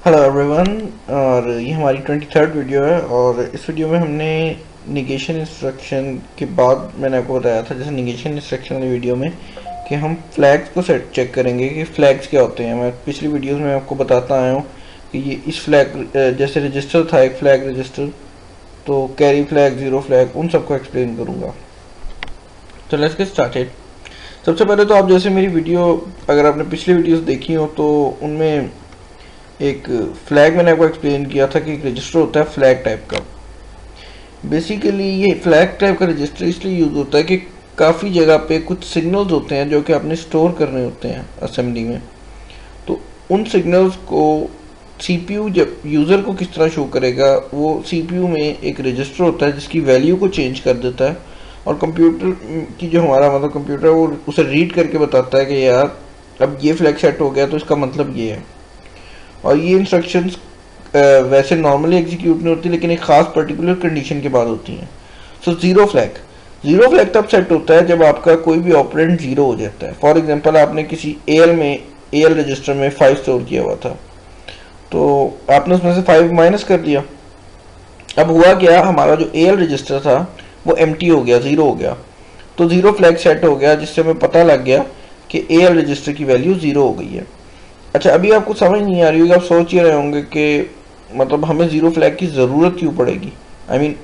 Hello everyone. और ये हमारी 23rd वीडियो है और इस वीडियो में हमने निगेशन इंस्ट्रक्शन के बाद मैंने आपको बताया था जैसे निगेशन इंस्ट्रक्शन वाली वीडियो में कि हम फ्लैग्स को सेट चेक करेंगे कि फ्लैग्स क्या होते हैं। मैं पिछली वीडियोस में आपको बताता आया हूँ कि ये इस फ्लैग जैसे रजिस्टर था एक फ्लैग रजिस्टर, तो कैरी फ्लैग, ज़ीरो फ्लैग, उन सबको एक्सप्लेन करूँगा। तो लेट्स गेट स्टार्टेड। सबसे पहले तो आप जैसे मेरी वीडियो अगर आपने पिछली वीडियोस देखी हो तो उनमें एक फ्लैग मैंने आपको एक्सप्लेन किया था कि एक रजिस्टर होता है फ्लैग टाइप का। बेसिकली ये फ्लैग टाइप का रजिस्टर इसलिए यूज होता है कि काफ़ी जगह पे कुछ सिग्नल्स होते हैं जो कि आपने स्टोर करने होते हैं असेंबली में। तो उन सिग्नल्स को सीपीयू जब यूज़र को किस तरह शो करेगा, वो सीपीयू में एक रजिस्टर होता है जिसकी वैल्यू को चेंज कर देता है और कंप्यूटर की जो हमारा मतलब कंप्यूटर वो उसे रीड करके बताता है कि यार अब ये फ्लैग सेट हो गया तो इसका मतलब ये है। और ये इंस्ट्रक्शंस वैसे नॉर्मली एग्जीक्यूट नहीं होती लेकिन एक खास पर्टिकुलर कंडीशन के बाद होती हैं। सो ज़ीरो फ्लैग तब सेट होता है जब आपका कोई भी ऑपरेंड ज़ीरो हो जाता है। फॉर एग्जांपल आपने किसी एल रजिस्टर में 5 स्टोर किया हुआ था, तो आपने उसमें से 5 माइनस कर दिया। अब हुआ क्या, हमारा जो एल रजिस्टर था वो एम्प्टी हो गया, ज़ीरो हो गया। तो ज़ीरो फ्लैग सेट हो गया जिससे हमें पता लग गया कि एल रजिस्टर की वैल्यू ज़ीरो हो गई है। अच्छा, अभी आपको समझ नहीं आ रही होगी, आप सोच ही रहे होंगे कि मतलब हमें ज़ीरो फ्लैग की ज़रूरत क्यों पड़ेगी। आई मीन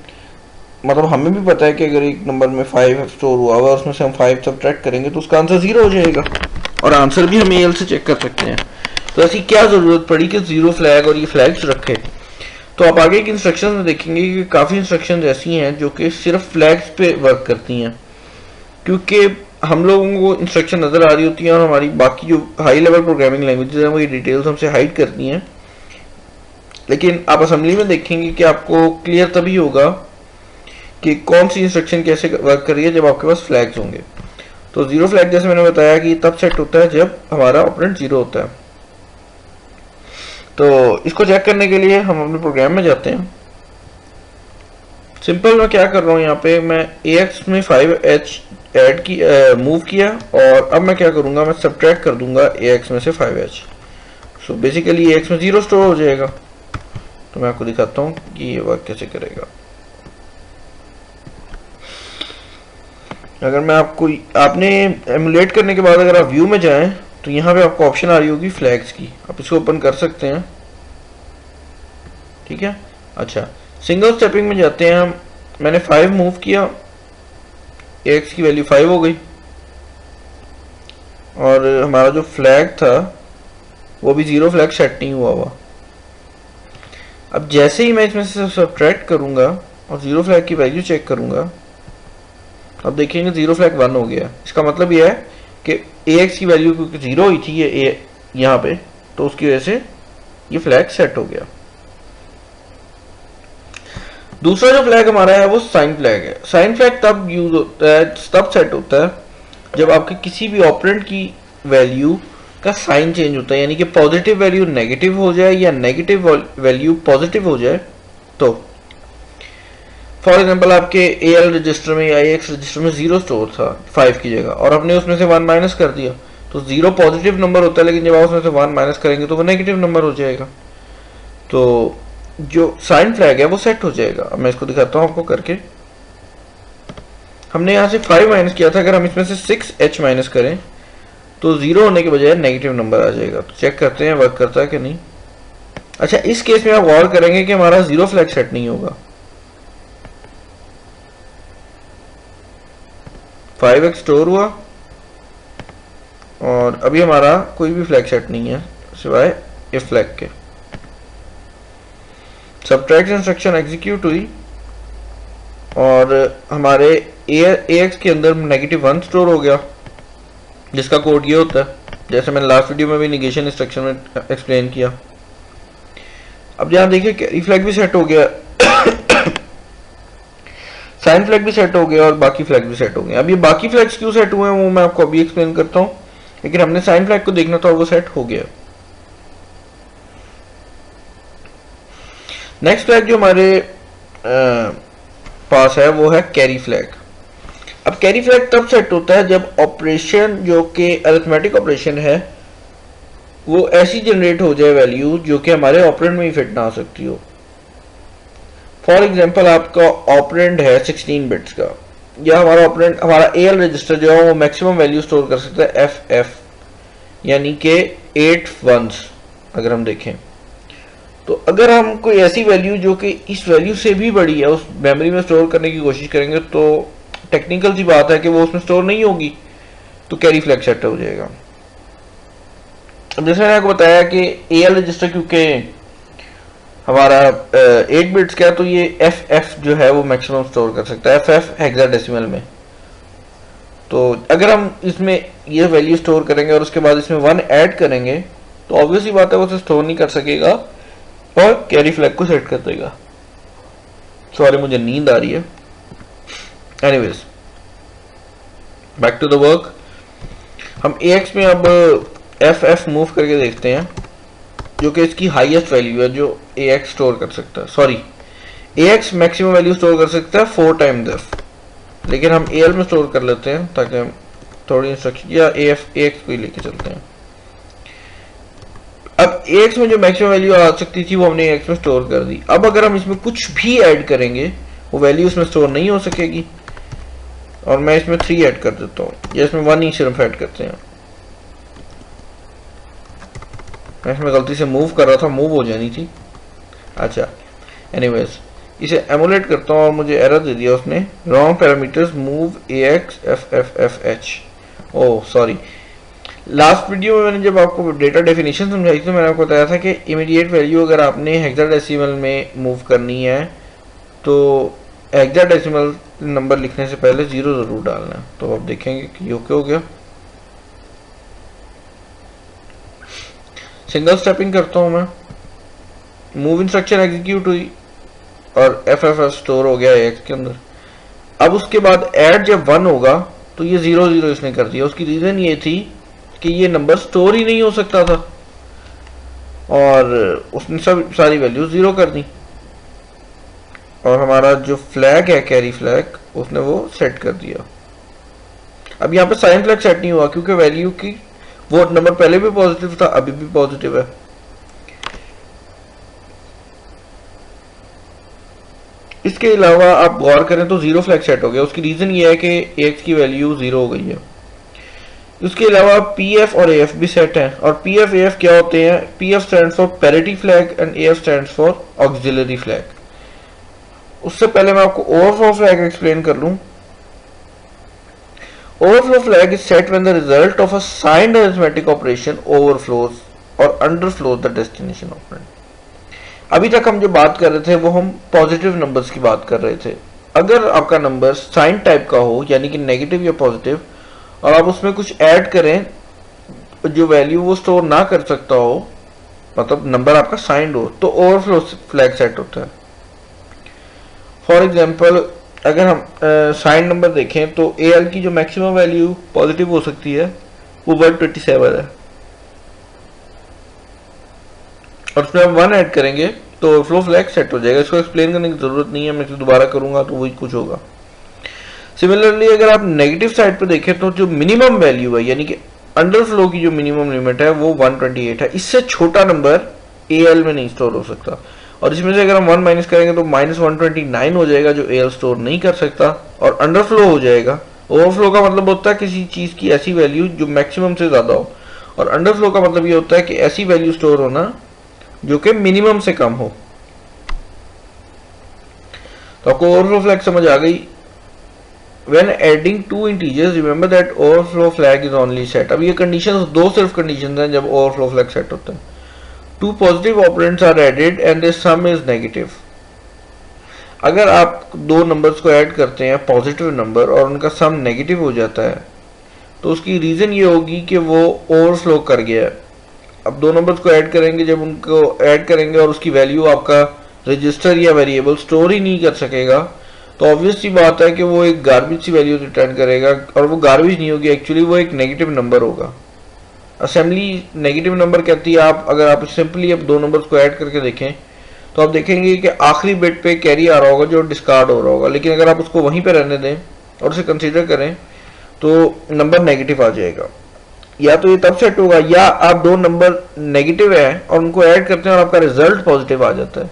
मतलब हमें भी पता है कि अगर एक नंबर में 5 स्टोर हुआ हुआ उसमें से हम 5 सब्ट्रैक्ट करेंगे तो उसका आंसर 0 हो जाएगा और आंसर भी हम एल से चेक कर सकते हैं। तो ऐसी क्या ज़रूरत पड़ी कि ज़ीरो फ्लैग और ये फ्लैग्स रखे। तो आप आगे की इंस्ट्रक्शन में देखेंगे कि काफ़ी इंस्ट्रक्शन ऐसी हैं जो कि सिर्फ फ्लैग्स पे वर्क करती हैं, क्योंकि हम लोगों को इंस्ट्रक्शन नज़र आ रही होती हैं और हमारी बाकी जो हाई लेवल प्रोग्रामिंग लैंग्वेजेस हैं वो ये डिटेल्स हमसे हाइड करती हैं। लेकिन आप असेंबली में देखेंगे कि आपको क्लियर तभी होगा कि कौन सी इंस्ट्रक्शन कैसे वर्क कर रही है जब आपके पास फ्लैग्स होंगे। तो ज़ीरो फ्लैग जैसे मैंने बताया कि तब सेट होता है जब हमारा ऑपरेंड 0 होता है। तो इसको चेक करने के लिए हम अपने प्रोग्राम में जाते हैं। सिंपल मैं क्या कर रहा हूँ, यहाँ पे मैं AX में 5H ऐड की मूव किया और अब मैं क्या करूँगा, मैं सब्ट्रैक्ट कर दूंगा AX में से 5H। सो बेसिकली AX में 0 स्टोर हो जाएगा। तो मैं आपको दिखाता हूँ कि ये वर्क कैसे करेगा। अगर मैं आपने एमुलेट करने के बाद अगर आप व्यू में जाएं तो यहाँ पे आपको ऑप्शन आ रही होगी फ्लैग्स की, आप इसको ओपन कर सकते हैं। ठीक है, अच्छा सिंगल स्टेपिंग में जाते हैं हम। मैंने 5 मूव किया, AX की वैल्यू 5 हो गई और हमारा जो फ्लैग था वो भी 0 फ्लैग सेट नहीं हुआ हुआ। अब जैसे ही मैं इसमें से सब्ट्रैक्ट करूंगा और 0 फ्लैग की वैल्यू चेक करूंगा, अब देखेंगे 0 फ्लैग 1 हो गया। इसका मतलब यह है कि AX की वैल्यू क्योंकि 0 ही थी ये यहाँ पे, तो उसकी वजह से ये फ्लैग सेट हो गया। दूसरा जो फ्लैग हमारा है वो साइन फ्लैग है। साइन फ्लैग तब यूज होता है, तब सेट होता है जब आपके किसी भी ऑपरेंड की वैल्यू का साइन चेंज होता है, यानी कि पॉजिटिव वैल्यू नेगेटिव हो जाए या नेगेटिव वैल्यू पॉजिटिव हो जाए। तो फॉर एग्जांपल आपके AL रजिस्टर में या AX रजिस्टर में 0 स्टोर था 5 की जगह और आपने उसमें से 1 माइनस कर दिया, तो 0 पॉजिटिव नंबर होता है लेकिन जब आप उसमें से 1 माइनस करेंगे तो वो नेगेटिव नंबर हो जाएगा। तो जो साइन फ्लैग है वो सेट हो जाएगा। अब मैं इसको दिखाता हूँ आपको करके। हमने यहाँ से 5 माइनस किया था, अगर हम इसमें से 6H माइनस करें तो 0 होने के बजाय नेगेटिव नंबर आ जाएगा। तो चेक करते हैं वर्क करता है कि नहीं। अच्छा, इस केस में आप गौर करेंगे कि हमारा 0 फ्लैग सेट नहीं होगा। 5x स्टोर हुआ और अभी हमारा कोई भी फ्लैग सेट नहीं है सिवाय इफ फ्लैग के। सब्ट्रैक्ट इंस्ट्रक्शन एग्जीक्यूट हुई और हमारे AX के अंदर -1 स्टोर हो गया, जिसका कोड ये होता है जैसे मैंने लास्ट वीडियो में भी निगेशन इंस्ट्रक्शन में एक्सप्लेन किया। अब यहाँ देखिए कैरी फ्लैग भी सेट हो गया, साइन फ्लैग भी सेट हो गया और बाकी फ्लैग भी सेट हो गए। अब ये बाकी फ्लैग्स क्यों सेट हुए हैं वो मैं आपको अभी एक्सप्लेन करता हूँ, लेकिन हमने साइन फ्लैग को देखना था और वो सेट हो गया। नेक्स्ट फ्लैग जो हमारे पास है वो है कैरी फ्लैग। अब कैरी फ्लैग तब सेट होता है जब ऑपरेशन जो कि अरिथमेटिक ऑपरेशन है वो ऐसी जनरेट हो जाए वैल्यू जो कि हमारे ऑपरेंड में ही फिट ना हो सकती हो। फॉर एग्जांपल आपका ऑपरेंड है 16 बिट्स का, या हमारा ऑपरेंड, हमारा एल रजिस्टर जो है वो मैक्सिमम वैल्यू स्टोर कर सकता है एफ एफ, यानी कि 8 वंस। अगर हम देखें तो अगर हम कोई ऐसी वैल्यू जो कि इस वैल्यू से भी बड़ी है उस मेमोरी में स्टोर करने की कोशिश करेंगे तो टेक्निकल सी बात है कि वो उसमें स्टोर नहीं होगी, तो कैरी फ्लैग सेट हो जाएगा। अब जैसे मैंने आपको बताया कि एल रजिस्टर क्योंकि हमारा 8 बिट्स का है तो ये एफ एफ जो है वो मैक्सिमम स्टोर कर सकता है, एफ एफ हेक्साडेसिमल में। तो अगर हम इसमें ये वैल्यू स्टोर करेंगे और उसके बाद इसमें 1 ऐड करेंगे तो ऑब्वियसली बात है वो उसे स्टोर नहीं कर सकेगा और कैरी फ्लैग को सेट कर देगा। सॉरी मुझे नींद आ रही है। Anyways back to the work. हम AX में अब FF मूव करके देखते हैं जो कि इसकी हाईएस्ट वैल्यू है जो AX स्टोर कर सकता है। Sorry, AX maximum value store कर सकता है 4 टाइम्स F, लेकिन हम AL में स्टोर कर लेते हैं ताकि हम थोड़ी इंस्ट्रक्शन, या AX को ही लेके चलते हैं। अब AX में जो मैक्सिमम वैल्यू आ सकती थी वो हमने AX में स्टोर कर दी। अब अगर हम इसमें कुछ भी ऐड करेंगे वो वैल्यू इसमें स्टोर नहीं हो सकेगी, और मैं इसमें 3 ऐड कर देता हूँ, या इसमें 1 ही सिर्फ ऐड करते हैं। मैं इसमें गलती से मूव कर रहा था, मूव हो जानी थी। अच्छा, एनीवेज इसे एमुलेट करता हूँ और मुझे एरर दे दिया उसने, wrong parameters move AX FFFH। Oh sorry, last video में मैंने जब आपको डेटा डेफिनेशन समझाई थी तो मैंने आपको बताया था कि इमीडिएट वैल्यू अगर आपने हेक्साडेसिमल में मूव करनी है तो हेक्साडेसिमल नंबर लिखने से पहले 0 जरूर डालना है। तो आप देखेंगे कि ये ओके हो गया। सिंगल स्टेपिंग करता हूं मैं, मूव इंस्ट्रक्शन एग्जीक्यूट हुई और FFF स्टोर हो गया AX के अंदर। अब उसके बाद ऐड जब 1 होगा तो ये 0 0 इसने कर दिया। उसकी रीजन ये थी कि ये नंबर स्टोर ही नहीं हो सकता था और उसने सब सारी वैल्यू 0 कर दी, और हमारा जो फ्लैग है कैरी फ्लैग उसने वो सेट कर दिया। अब यहाँ पे साइन फ्लैग सेट नहीं हुआ क्योंकि वैल्यू की वो नंबर पहले भी पॉजिटिव था, अभी भी पॉजिटिव है। इसके अलावा आप गौर करें तो 0 फ्लैग सेट हो गया। उसकी रीजन ये है कि AX की वैल्यू 0 हो गई है। उसके अलावा PF और AF भी सेट है, और PF AF क्या होते हैं? PF stands for parity flag and AF stands for auxiliary flag. उससे पहले मैं आपको ओवरफ्लो फ्लैग एक्सप्लेन कर लूं। Overflow flag is set when the result of a signed arithmetic operation overflows or underflows the destination operand. अभी तक हम जो बात कर रहे थे वो हम पॉजिटिव नंबर्स की बात कर रहे थे। अगर आपका नंबर साइन टाइप का हो यानी कि नेगेटिव या पॉजिटिव, और आप उसमें कुछ ऐड करें जो वैल्यू वो स्टोर ना कर सकता हो, मतलब नंबर आपका साइंड हो, तो ओवरफ्लो फ्लैग सेट होता है। फॉर एग्जाम्पल अगर हम साइन नंबर देखें तो AL की जो मैक्सिमम वैल्यू पॉजिटिव हो सकती है वो 127 है, और उसमें हम 1 ऐड करेंगे तो ओवरफ्लो फ्लैग सेट हो जाएगा। इसको एक्सप्लेन करने की जरूरत नहीं है, मैं इसे दोबारा करूंगा तो वही कुछ होगा। सिमिलरली अगर आप नेगेटिव साइड पे देखें तो जो मिनिमम वैल्यू है यानी कि अंडरफ्लो की जो मिनिमम लिमिट है वो 128 है। इससे छोटा नंबर AL में नहीं स्टोर हो सकता, और इसमें से अगर हम 1 माइनस करेंगे तो -129 हो जाएगा जो AL स्टोर नहीं कर सकता, और अंडरफ्लो हो जाएगा। ओवरफ्लो का मतलब होता है किसी चीज की ऐसी वैल्यू जो मैक्सिमम से ज्यादा हो, और अंडरफ्लो का मतलब ये होता है कि ऐसी वैल्यू स्टोर होना जो कि मिनिमम से कम हो। तो आपको ओवरफ्लो फ्लैग समझ आ गई। When adding two integers, remember that overflow flag is only set. अब ये कंडीशंस, दो सिर्फ कंडीशंस हैं जब ओवरफ्लो फ्लैग सेट होता है। Two positive operands are added and their sum is negative. अगर आप दो नंबर्स को ऐड करते हैं पॉजिटिव नंबर और उनका सम नेगेटिव हो जाता है तो उसकी रीजन ये होगी कि वो ओवरफ्लो कर गया है। अब दो नंबर्स को ऐड करेंगे, जब उनको ऐड करेंगे और उसकी वैल्यू आपका रजिस्टर या वेरिएबल स्टोर ही नहीं कर सकेगा तो ऑब्वियस सी बात है कि वो एक गार्बेज सी वैल्यू रिटर्न करेगा, और वो गार्बेज नहीं होगी, एक्चुअली वो एक नेगेटिव नंबर होगा। असेंबली नेगेटिव नंबर कहती है अगर आप सिंपली अब दो नंबर्स को ऐड करके देखें तो आप देखेंगे कि आखिरी बिट पे कैरी आ रहा होगा जो डिस्कार्ड हो रहा होगा, लेकिन अगर आप उसको वहीं पे रहने दें और उसे कंसीडर करें तो नंबर नेगेटिव आ जाएगा। या तो ये तब सेट होगा, या आप दो नंबर नेगेटिव है और उनको ऐड करते हैं और आपका रिजल्ट पॉजिटिव आ जाता है,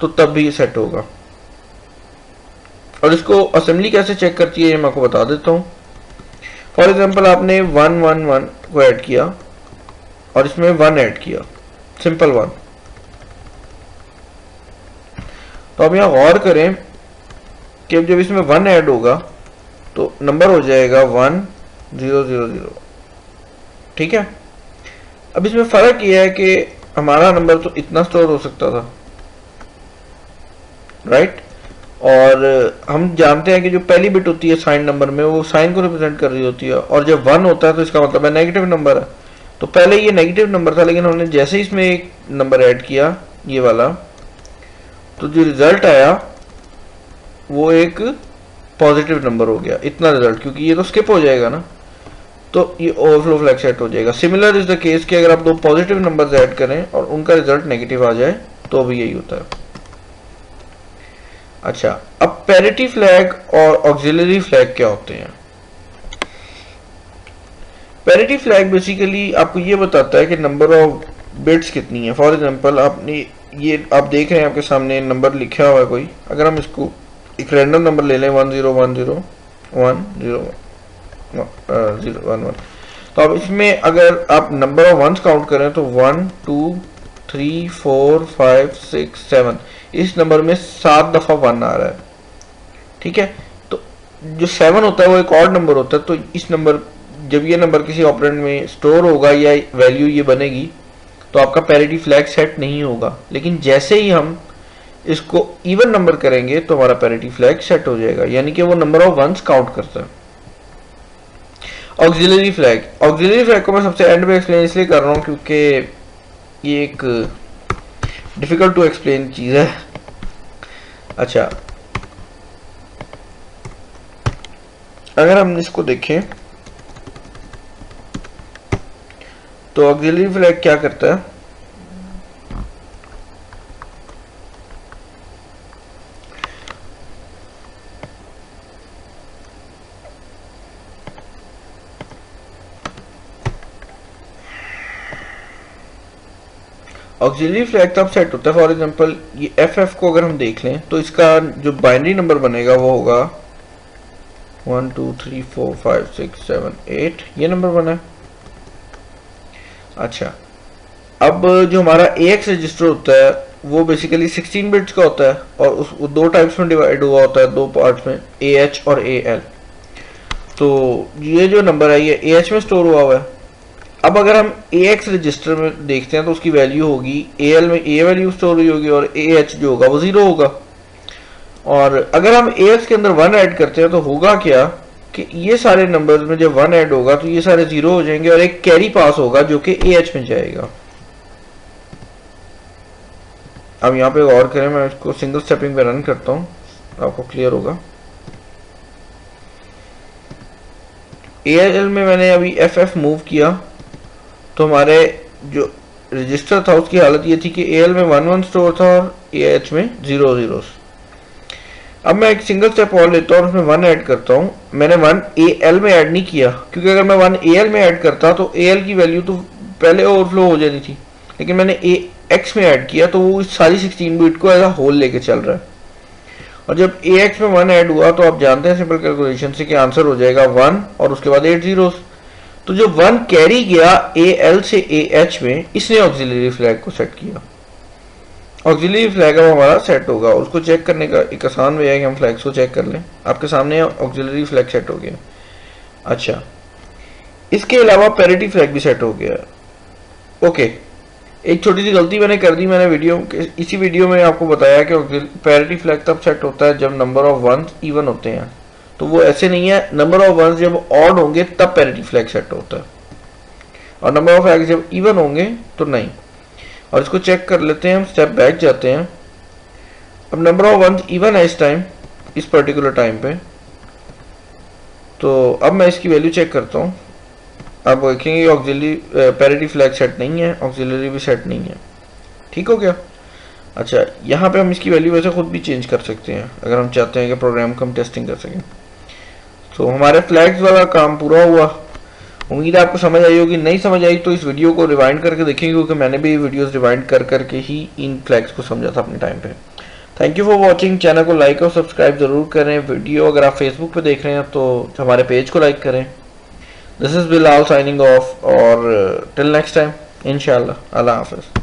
तो तब भी ये सेट होगा। और इसको असेंबली कैसे चेक करती है ये मैं आपको बता देता हूँ। फॉर एग्जाम्पल आपने 1 1 1 को ऐड किया और इसमें 1 ऐड किया, सिंपल 1। तो अब यहाँ गौर करें कि जब इसमें 1 ऐड होगा तो नंबर हो जाएगा 1 0 0 0, ठीक है। अब इसमें फर्क यह है कि हमारा नंबर तो इतना स्टोर हो सकता था, राइट। और हम जानते हैं कि जो पहली बिट होती है साइन नंबर में वो साइन को रिप्रेजेंट कर रही होती है, और जब 1 होता है तो इसका मतलब है नेगेटिव नंबर है। तो पहले ये नेगेटिव नंबर था, लेकिन हमने जैसे ही इसमें एक नंबर ऐड किया ये वाला, तो जो रिजल्ट आया वो एक पॉजिटिव नंबर हो गया, इतना रिजल्ट, क्योंकि ये तो स्किप हो जाएगा ना, तो ये ओवरफ्लो फ्लैग सेट हो जाएगा। सिमिलर इज द केस कि अगर आप दो पॉजिटिव नंबर्स ऐड करें और उनका रिजल्ट नेगेटिव आ जाए तो भी यही होता है। अच्छा, अब पैरिटी फ्लैग और ऑक्सिलरी फ्लैग क्या होते हैं? पैरिटी फ्लैग बेसिकली आपको ये बताता है कि नंबर ऑफ बिट्स कितनी है। फॉर एग्जांपल आपने ये आप देख रहे हैं आपके सामने नंबर लिखा हुआ है कोई, अगर हम इसको एक रैंडम नंबर ले लें 1 0 1 0 1 0 0 1 1, तो अब इसमें अगर आप नंबर ऑफ वंस काउंट करें तो 1 2 3 4 5 6 7, इस नंबर में 7 दफा 1 आ रहा है, ठीक है। तो जो 7 होता है वो एक ऑड नंबर होता है, तो इस नंबर जब ये नंबर किसी ऑपरेंड में स्टोर होगा या वैल्यू ये बनेगी तो आपका पैरिटी फ्लैग सेट नहीं होगा। लेकिन जैसे ही हम इसको इवन नंबर करेंगे तो हमारा पैरिटी फ्लैग सेट हो जाएगा, यानी कि वो नंबर ऑफ वंस काउंट करता है। ऑक्सिलरी फ्लैग, ऑक्सिलरी फ्लैग को मैं सबसे एंड में एक्सप्लेन इसलिए कर रहा हूं क्योंकि ये एक डिफिकल्ट टू एक्सप्लेन चीज है। अच्छा, अगर हम इसको देखें तो ऑक्सिलरी फ्लैग क्या करता है, ऑक्सिलरी फ्लैग तब सेट होता है, फॉर एग्जांपल ये FF को अगर हम देख लें तो इसका जो बाइनरी नंबर बनेगा वो होगा 1 2 3 4 5 6 7 8, ये नंबर बना है। अच्छा, अब जो हमारा AX रजिस्टर होता है वो बेसिकली 16 बिट्स का होता है और उस दो टाइप्स में डिवाइड हुआ होता है, दो पार्ट्स में, AH और AL। तो ये जो नंबर है ये AH में स्टोर हुआ है। अब अगर हम AX रजिस्टर में देखते हैं तो उसकी वैल्यू होगी AL में A वैल्यू स्टोर हुई होगी और AH जो होगा वो 0 होगा। और अगर हम AX के अंदर 1 ऐड करते हैं तो होगा क्या कि ये सारे नंबर्स में जब 1 ऐड होगा तो ये सारे 0 हो जाएंगे और एक कैरी पास होगा जो कि AH में जाएगा। अब यहाँ पे गौर करें, मैं इसको सिंगल स्टेपिंग पे रन करता हूँ, आपको क्लियर होगा। AL में मैंने अभी FF मूव किया तो हमारे जो रजिस्टर था उसकी हालत ये थी कि AL में 1 1 स्टोर था और AH में 0 0। अब मैं एक सिंगल स्टेप और लेता हूँ और उसमें 1 ऐड करता हूँ। मैंने 1 AL में ऐड नहीं किया क्योंकि अगर मैं 1 AL में ऐड करता तो AL की वैल्यू तो पहले ओवरफ्लो हो जानी थी, लेकिन मैंने AX में ऐड किया तो वो सारी 16 बिट को एज अ होल लेके चल रहा है। और जब AX में 1 ऐड हुआ तो आप जानते हैं सिंपल कैलकुलेशन से कि आंसर हो जाएगा 1 और उसके बाद 8 zeros। तो जो 1 कैरी गया AL से AH में, इसने ऑक्सिलरी फ्लैग को सेट किया। ऑक्सिलरी फ्लैग अब हमारा सेट होगा। उसको चेक करने का एक आसान वे है कि हम फ्लैग्स को चेक कर लें। आपके सामने ऑक्सिलरी फ्लैग सेट हो गया। अच्छा, इसके अलावा पैरिटी फ्लैग भी सेट हो गया। ओके, एक छोटी सी गलती मैंने कर दी। मैंने इसी वीडियो में आपको बताया कि पैरिटी फ्लैग तब सेट होता है जब नंबर ऑफ वंस इवन होते हैं। तो वो ऐसे नहीं है, नंबर ऑफ वंस जब ऑड होंगे तब पैरिटी फ्लैग सेट होता है और नंबर ऑफ एग्स जब इवन होंगे तो नहीं। और इसको चेक कर लेते हैं, हम स्टेप बैक जाते हैं। अब नंबर ऑफ वंस इवन है इस टाइम, इस पर्टिकुलर टाइम पे, तो अब मैं इसकी वैल्यू चेक करता हूँ। आप देखेंगे ऑक्सिलरी पैरिटी फ्लैग सेट नहीं है, ऑक्सिलरी भी सेट नहीं है। ठीक हो गया। अच्छा, यहाँ पे हम इसकी वैल्यू वैसे खुद भी चेंज कर सकते हैं अगर हम चाहते हैं कि प्रोग्राम को हम टेस्टिंग कर सकें। तो हमारे फ्लैग्स वाला काम पूरा हुआ उम्मीद है आपको समझ आई होगी। नहीं समझ आई तो इस वीडियो को रिवाइंड करके देखेंगे, क्योंकि मैंने भी वीडियोस रिवाइंड कर करके ही इन फ्लैग्स को समझा था अपने टाइम पे। Thank you for watching. Channel को लाइक और सब्सक्राइब जरूर करें। वीडियो अगर आप फेसबुक पे देख रहे हैं तो हमारे पेज को लाइक करें। This is Bilal signing off, और टिल नेक्स्ट टाइम इंशाल्लाह। अल्लाह हाफिज़।